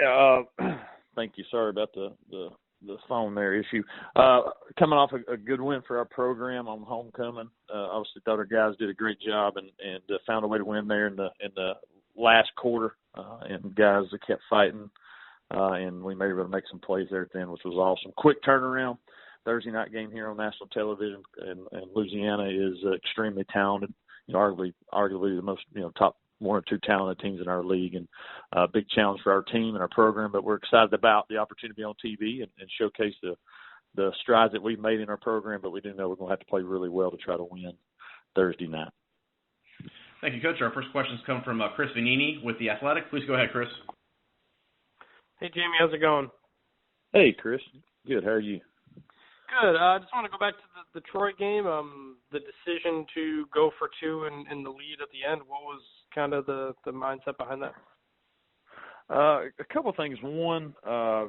Yeah, thank you. Sorry about the phone there issue. Coming off a good win for our program on homecoming. Obviously, thought our guys did a great job and found a way to win there in the last quarter. And guys that kept fighting, and we were able to make some plays there at the end, which was awesome. Quick turnaround. Thursday night game here on national television, and Louisiana is extremely talented. Arguably the most top one or two talented teams in our league, and a big challenge for our team and our program. But we're excited about the opportunity to be on TV and showcase the strides that we've made in our program. But we do know we're going to have to play really well to try to win Thursday night. Thank you, Coach. Our first questions come from Chris Vanini with The Athletic. Please go ahead, Chris. Hey, Jamey, how's it going? Hey, Chris. Good. How are you? Good. I just want to go back to the Troy game. The decision to go for two in the lead at the end. What was kind of the mindset behind that? A couple of things. One, a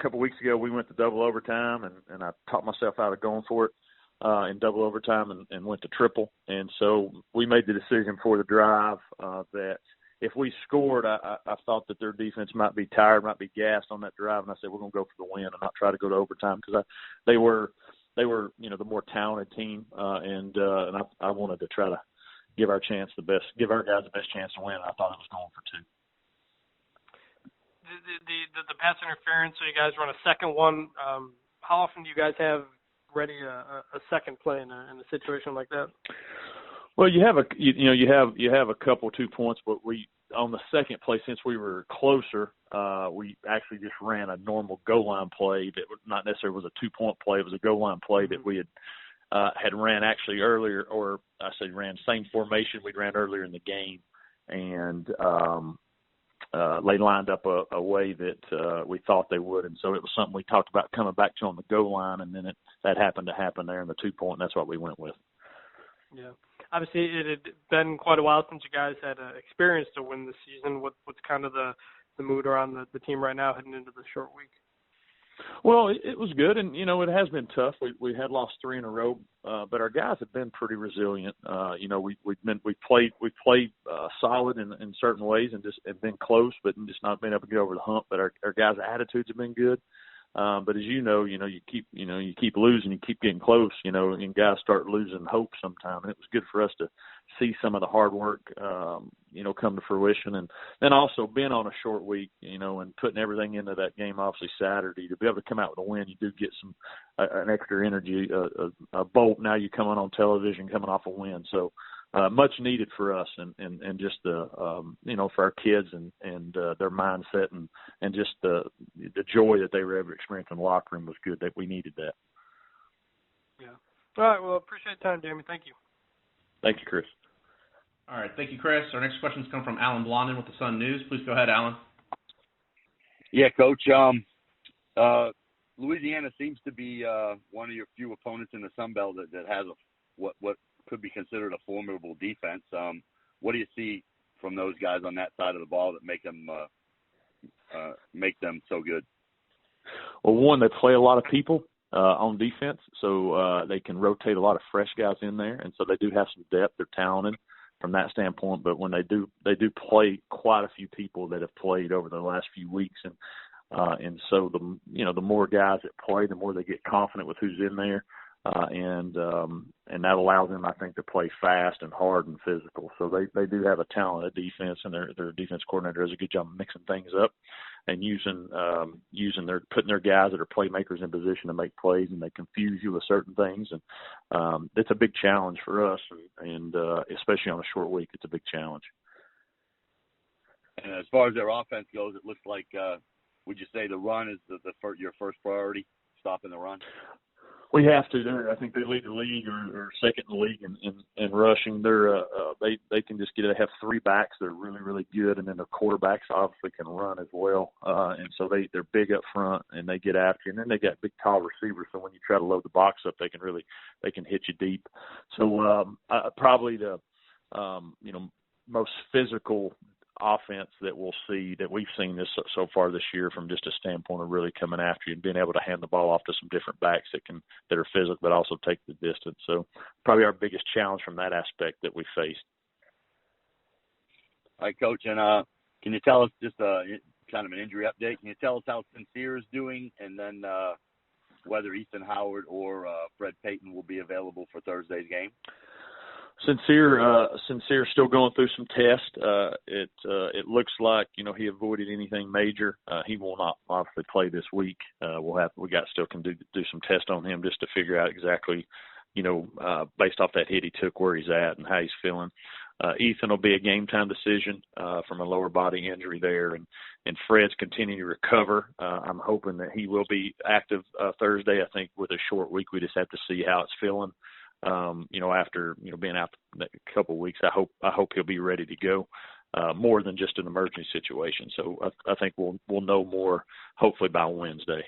couple of weeks ago we went to double overtime, and I talked myself out of going for it in double overtime and went to triple. And so we made the decision for the drive that if we scored, I thought that their defense might be tired, might be gassed on that drive, and I said we're going to go for the win and not try to go to overtime because they were the more talented team, and I wanted to try to give our guys the best chance to win. I thought it was going for two. The pass interference, so you guys run a second one. How often do you guys have ready a second play in a situation like that? Well, you have a couple 2 points, but we on the second play, since we were closer, we actually just ran a normal goal line play that not necessarily was a 2-point play. It was a goal line play that we had ran actually earlier, or I say ran same formation we ran earlier in the game, and they lined up a way that we thought they would, and so it was something we talked about coming back to on the goal line, and then that happened to happen there in the 2-point, and that's what we went with. Yeah. Obviously, it had been quite a while since you guys had experience to win this season. What's kind of the mood around the team right now heading into the short week? Well, it was good, and it has been tough. We had lost 3 in a row, but our guys have been pretty resilient. We played solid in certain ways and just have been close, but just not been able to get over the hump. But our guys' attitudes have been good. But as you keep losing, you keep getting close, and guys start losing hope sometime. And it was good for us to see some of the hard work, come to fruition. And then also being on a short week, and putting everything into that game, obviously Saturday, to be able to come out with a win, you do get an extra energy, a bolt. Now you coming on television, coming off a win. So, much needed for us and just for our kids and their mindset and just the joy that they were able to experience in the locker room was good. That we needed that. Yeah. All right. Well, appreciate the time, Jamey. Thank you. Thank you, Chris. All right. Thank you, Chris. Our next questions come from Alan Blondin with the Sun News. Please go ahead, Alan. Yeah, Coach. Louisiana seems to be one of your few opponents in the Sun Belt that has what could be considered a formidable defense. What do you see from those guys on that side of the ball that make them so good? Well, one, they play a lot of people on defense, so they can rotate a lot of fresh guys in there, and so they do have some depth. They're talented from that standpoint, but when they do play quite a few people that have played over the last few weeks, and so the more guys that play, the more they get confident with who's in there. And that allows them, I think, to play fast and hard and physical. So they do have a talented defense, and their defense coordinator does a good job of mixing things up and putting their guys that are playmakers in position to make plays, and they confuse you with certain things. And it's a big challenge for us, and especially on a short week, it's a big challenge. And as far as their offense goes, it looks like would you say the run is your first priority, stopping the run? We have to. I think they lead the league or second in the league in rushing. They can just have 3 backs that are really, really good, and then their quarterbacks obviously can run as well. And so they're big up front and they get after you. And then they got big, tall receivers. So when you try to load the box up, they can hit you deep. So probably the most physical offense that we've seen this so far this year, from just a standpoint of really coming after you and being able to hand the ball off to some different backs that are physical but also take the distance. So probably our biggest challenge from that aspect that we faced. All right, Coach, and can you tell us just kind of an injury update. Can you tell us how Sincere is doing, and then whether Ethan Howard or Fred Payton will be available for Thursday's game? Sincere still going through some tests. It looks like, he avoided anything major. He will not obviously play this week. Can do some tests on him just to figure out exactly, based off that hit he took, where he's at and how he's feeling. Ethan will be a game time decision from a lower body injury there, and Fred's continuing to recover. I'm hoping that he will be active Thursday. I think with a short week, we just have to see how it's feeling. After being out a couple of weeks, I hope he'll be ready to go. More than just an emergency situation. So I think we'll know more hopefully by Wednesday.